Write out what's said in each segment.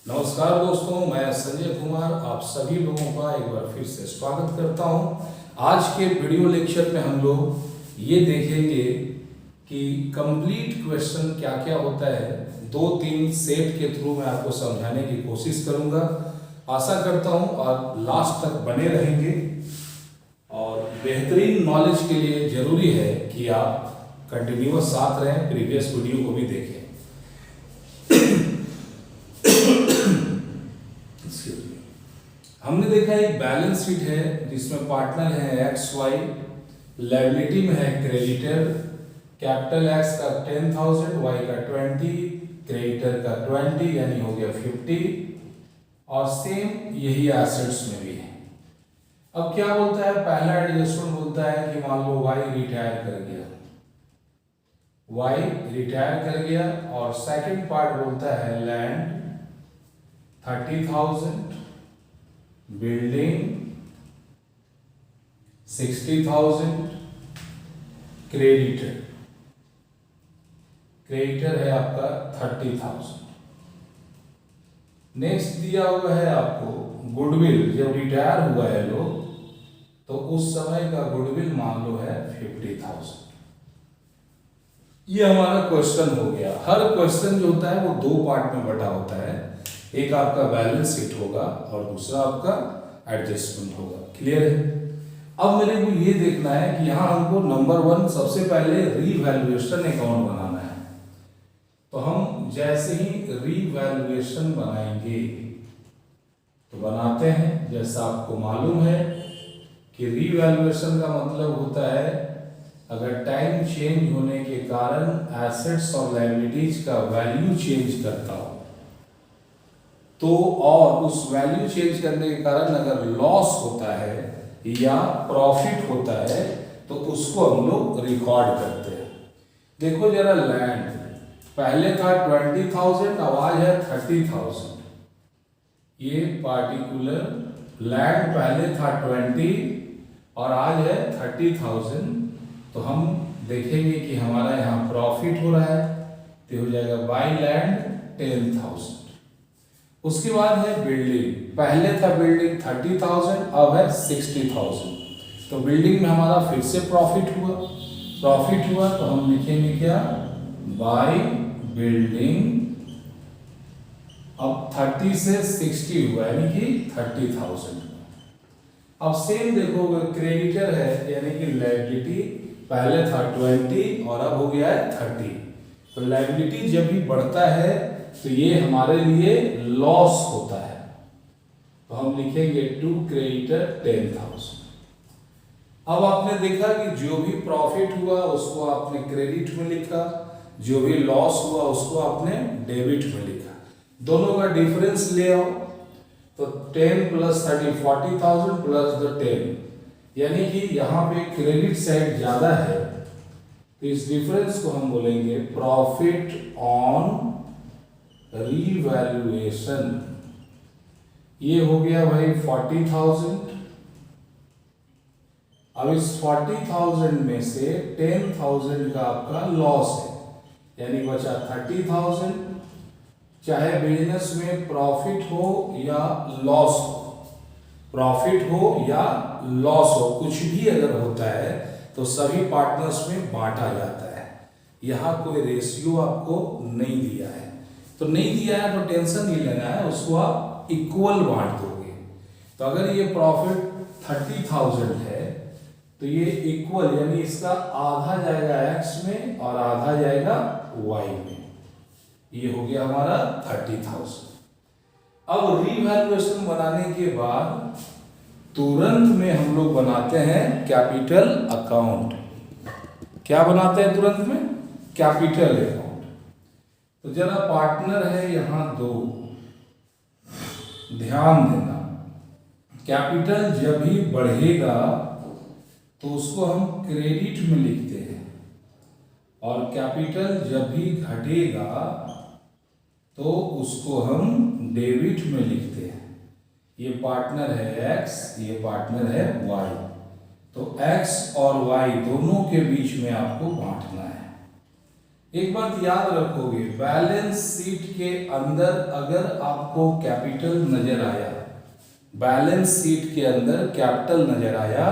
नमस्कार दोस्तों, मैं संजय कुमार आप सभी लोगों का एक बार फिर से स्वागत करता हूं। आज के वीडियो लेक्चर में हम लोग ये देखेंगे कि कंप्लीट क्वेश्चन क्या क्या होता है। 2-3 सेट के थ्रू मैं आपको समझाने की कोशिश करूंगा। आशा करता हूं और लास्ट तक बने रहेंगे। और बेहतरीन नॉलेज के लिए जरूरी है कि आप कंटिन्यूअस साथ रहें, प्रीवियस वीडियो को भी देखें। हमने देखा एक बैलेंस शीट है जिसमें पार्टनर है एक्स वाई, लायबिलिटी में है क्रेडिटर, कैपिटल एक्स का 10,000, वाई का 20, क्रेडिटर का 20 यानी हो गया 50, और सेम यही एसेट्स में भी है। अब क्या बोलता है, पहला एडजस्टमेंट बोलता है कि मान लो वाई रिटायर कर गया, वाई रिटायर कर गया, और सेकंड पार्ट बोलता है लैंड 30,000, बिल्डिंग 60,000, क्रेडिटर है आपका 30,000। नेक्स्ट दिया हुआ है आपको गुडविल, जब रिटायर हुआ है लोग तो उस समय का गुडविल मान लो है 50,000। ये हमारा क्वेश्चन हो गया। हर क्वेश्चन जो होता है वो 2 पार्ट में बटा होता है, एक आपका बैलेंस शीट होगा और दूसरा आपका एडजस्टमेंट होगा। क्लियर है? अब मेरे को ये देखना है कि यहाँ हमको नंबर 1 सबसे पहले रीवैल्यूएशन अकाउंट बनाना है। तो हम जैसे ही रीवैल्यूएशन बनाएंगे तो बनाते हैं, जैसा आपको मालूम है कि रीवैल्यूएशन का मतलब होता है अगर टाइम चेंज होने के कारण एसेट्स और लायबिलिटीज का वैल्यू चेंज करता हो तो, और उस वैल्यू चेंज करने के कारण अगर लॉस होता है या प्रॉफिट होता है तो उसको हम लोग रिकॉर्ड करते हैं। देखो जरा, लैंड पहले था 20,000, अब आज है 30,000। ये पार्टिकुलर लैंड पहले था 20 और आज है 30,000। तो हम देखेंगे कि हमारा यहाँ प्रॉफिट हो रहा है तो हो जाएगा बाय लैंड 10,000। उसके बाद है बिल्डिंग, पहले था बिल्डिंग 30,000, अब है 60,000। तो बिल्डिंग में हमारा फिर से प्रॉफिट हुआ तो हम लिखेंगे क्या, बाय बिल्डिंग। अब 30 से 60 हुआ यानी कि 30,000। अब सेम देखो, क्रेडिटर है यानी कि लायबिलिटी पहले था 20 और अब हो गया है 30। तो लायबिलिटी जब भी बढ़ता है तो ये हमारे लिए लॉस होता है, तो हम लिखेंगे टू क्रेडिटर 10,000। अब आपने देखा कि जो भी प्रॉफिट हुआ उसको आपने क्रेडिट में लिखा, जो भी लॉस हुआ उसको आपने डेबिट में लिखा। दोनों का डिफरेंस ले आओ तो 10 + 30 40,000 प्लस द 10, यानी कि यहाँ पे क्रेडिट साइड ज्यादा है तो इस डिफरेंस को हम बोलेंगे प्रॉफिट ऑन रीवैल्यूएशन। ये हो गया भाई 40,000। अब इस 40,000 में से 10,000 का आपका लॉस है यानी बचा 30,000। चाहे बिजनेस में प्रॉफिट हो या लॉस हो, प्रॉफिट हो या लॉस हो, कुछ भी अगर होता है तो सभी पार्टनर्स में बांटा जाता है। यहाँ कोई रेशियो आपको नहीं दिया है, तो नहीं दिया है तो टेंशन नहीं लेना है, उसको आप इक्वल बांट दोगे। तो अगर ये प्रॉफिट 30,000 है तो ये इक्वल यानी इसका आधा जाएगा एक्स में और आधा जाएगा वाई में। ये हो गया हमारा 30,000। अब रीवैल्यूएशन बनाने के बाद तुरंत में हम लोग बनाते हैं कैपिटल अकाउंट। क्या बनाते हैं तुरंत में? Capital account. तो जरा पार्टनर है यहाँ 2, ध्यान देना, कैपिटल जब भी बढ़ेगा तो उसको हम क्रेडिट में लिखते हैं और कैपिटल जब भी घटेगा तो उसको हम डेबिट में लिखते हैं। ये पार्टनर है x, ये पार्टनर है y। तो x और y दोनों के बीच में आपको बांटना है। एक बात याद रखोगे, बैलेंस शीट के अंदर अगर आपको कैपिटल नजर आया, बैलेंस शीट के अंदर कैपिटल नजर आया,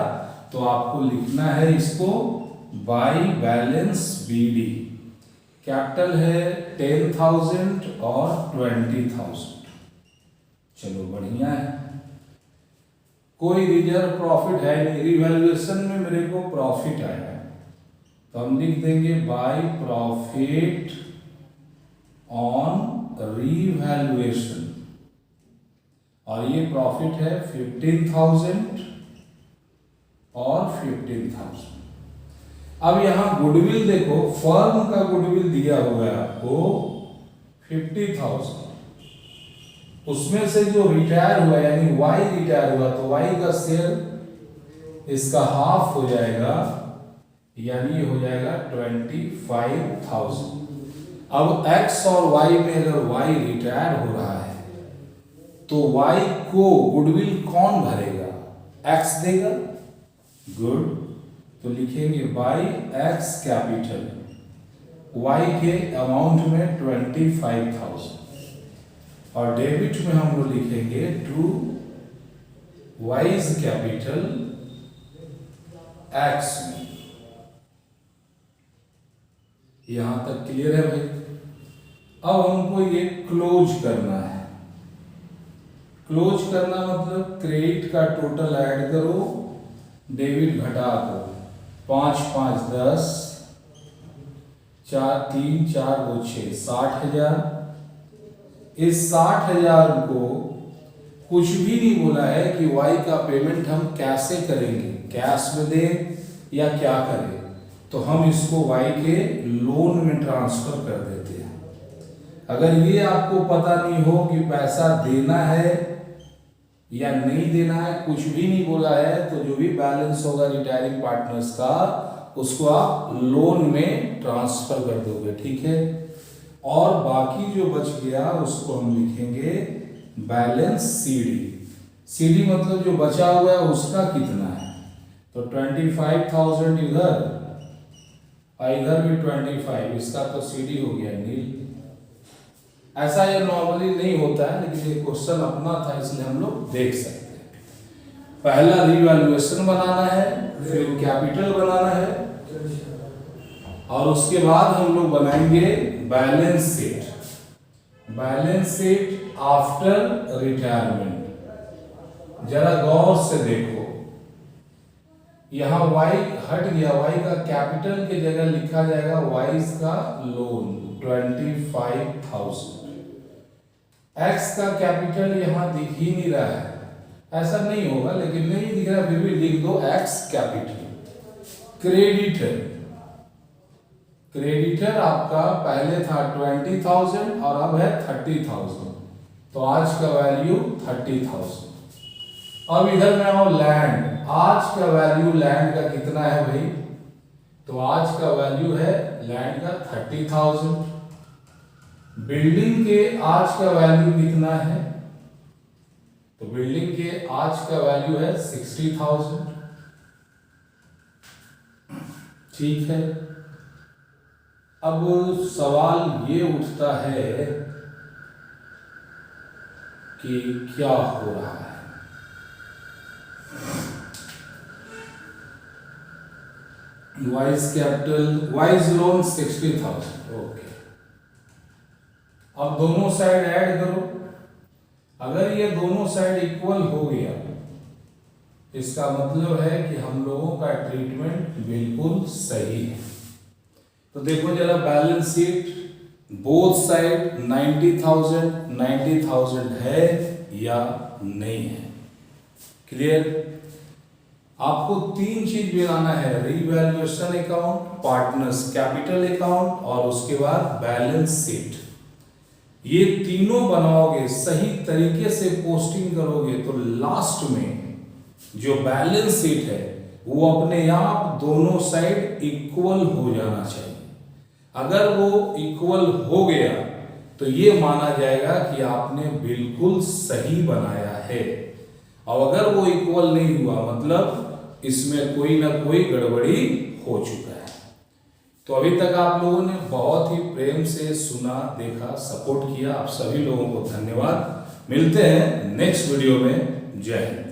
तो आपको लिखना है इसको बाय बैलेंस बीडी। कैपिटल है 10,000 और 20,000। चलो बढ़िया है, कोई रिजर्व प्रॉफिट है नहीं, रिवैल्यूएशन में मेरे को प्रॉफिट आया है, तो हम लिख देंगे बाय प्रॉफिट ऑन रिवैल्यूएशन, और ये प्रॉफिट है 15,000 और 15,000। अब यहां गुडविल देखो, फर्म का गुडविल दिया हुआ है आपको 50,000, उसमें से जो रिटायर हुआ यानी वाई रिटायर हुआ, तो वाई का शेयर इसका हाफ हो जाएगा, यानी ये हो जाएगा 25,000। अब एक्स और वाई में अगर वाई रिटायर हो रहा है तो वाई को गुडविल कौन भरेगा? एक्स देगा। गुड, तो लिखेंगे बाय एक्स कैपिटल, वाई के अमाउंट में 25,000, और डेबिट में हम लोग लिखेंगे टू वाइज कैपिटल एक्स में। यहां तक क्लियर है भाई? अब हमको ये क्लोज करना है। क्लोज करना मतलब क्रेडिट का टोटल ऐड करो, डेबिट घटा दो, 5 5 10, 4 3 4 2 6, 60,000। इस 60,000 को कुछ भी नहीं बोला है कि वाई का पेमेंट हम कैसे करेंगे, कैश में दें या क्या करें, तो हम इसको वाई के लोन में ट्रांसफर कर देते हैं। अगर ये आपको पता नहीं हो कि पैसा देना है या नहीं देना है, कुछ भी नहीं बोला है, तो जो भी बैलेंस होगा रिटायरिंग पार्टनर्स का, उसको आप लोन में ट्रांसफर कर दोगे, ठीक है। और बाकी जो बच गया उसको हम लिखेंगे बैलेंस सीडी। सीडी मतलब जो बचा हुआ है उसका कितना है, तो 25,000 इधर और इधर भी 25, इसका तो सीडी हो गया नील। ऐसा ये नॉर्मली नहीं होता है, लेकिन ये क्वेश्चन अपना था इसलिए हम लोग देख सकते हैं। पहला रिवैल्यूएशन बनाना है, फिर कैपिटल बनाना है, और उसके बाद हम लोग बनाएंगे balance sheet. Balance sheet after retirement. जरा गौर से देखो, यहां वाई हट गया, वाई का कैपिटल की जगह लिखा जाएगा वाइज का लोन 25,000। एक्स का कैपिटल यहां दिख ही नहीं रहा है, ऐसा नहीं होगा, लेकिन नहीं दिख रहा फिर भी लिख दो एक्स कैपिटल। क्रेडिटर, क्रेडिटर आपका पहले था 20,000 और अब है 30,000, तो आज का वैल्यू 30,000। अब इधर में आओ लैंड, आज का वैल्यू लैंड का कितना है भाई, तो आज का वैल्यू है लैंड का 30,000। बिल्डिंग के आज का वैल्यू कितना है, तो बिल्डिंग के आज का वैल्यू है 60,000, ठीक है। अब सवाल ये उठता है कि क्या हो रहा है। Wise capital, wise loan 60,000, okay. अब दोनों साइड ऐड करो, अगर ये दोनों साइड इक्वल हो गया, इसका मतलब है कि हम लोगों का ट्रीटमेंट बिल्कुल सही है। तो देखो जरा बैलेंस शीट, बोथ साइड 90,000 है या नहीं है, क्लियर। आपको 3 चीज बनाना है, revaluation account, partners capital account, और उसके बाद बैलेंस शीट। ये तीनों बनाओगे, सही तरीके से पोस्टिंग करोगे, तो लास्ट में जो बैलेंस शीट है वो अपने आप दोनों साइड इक्वल हो जाना चाहिए। अगर वो इक्वल हो गया तो ये माना जाएगा कि आपने बिल्कुल सही बनाया है, और अगर वो इक्वल नहीं हुआ मतलब इसमें कोई ना कोई गड़बड़ी हो चुका है। तो अभी तक आप लोगों ने बहुत ही प्रेम से सुना, देखा, सपोर्ट किया। आप सभी लोगों को धन्यवाद। मिलते हैं नेक्स्ट वीडियो में। जय हिंद।